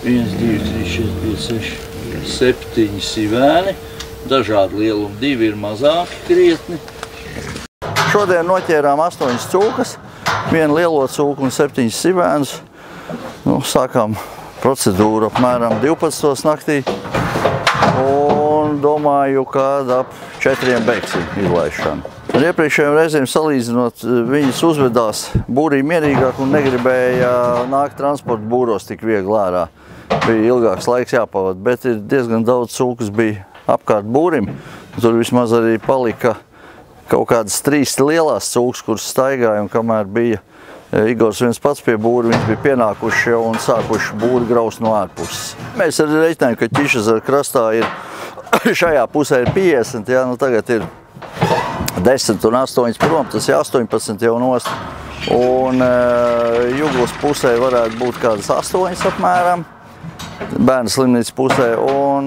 1, 2, 3, 4, 5, 6, 7 sivēni. Dažādi lielumi, 2 ir mazāki krietni. Šodien noķērām 8 cūkas, 1 lielo cūku un 7 sivēnus. Sākām procedūru apmēram 12 naktī. Un domāju, ka ap 4 beigsim izlaišanu. Ar iepriekšējiem reizēm salīdzinot, viņas uzvedās būrī mierīgāk un negribēja nākt transporta būros tik viegli ārā. Bija ilgāks laiks jāpavada, bet ir diezgan daudz cūkas bija apkārt būrim. Tur vismaz arī palika kaut kādas 3 lielās cūkas, kuras staigāja, un kamēr bija Igors viens pats pie būra, viņi bija pienākuši un sākuši būri graust no ārpuses. Mēs arī reiķinājām, ka Ķišezera krastā ir šajā pusē ir 50, jā, tagad ir 10 un 8 prom, tas ir 18 jau nost. Un Juglas pusē varētu būt kādas 8 apmēram, Bērnu slimnīcas pusē, un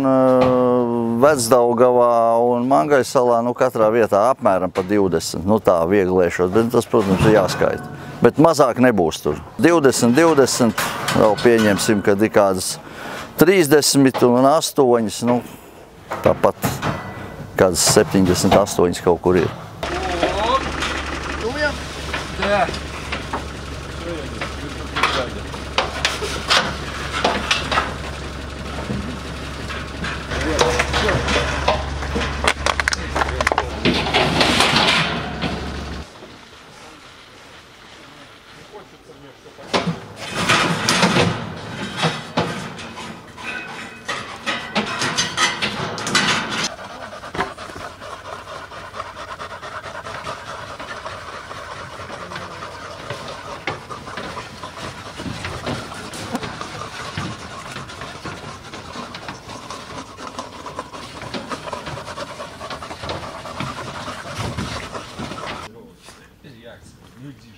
Vecdaugavā un Mangaisalā, katrā vietā apmēram pa 20, tā vieglēšot, bet tas, protams, ir jāskaita. Bet mazāk nebūs tur. 20, vēl pieņemsim, kad ir kādas 30 un 8, tāpat kādas 78 kaut kur ir. Люди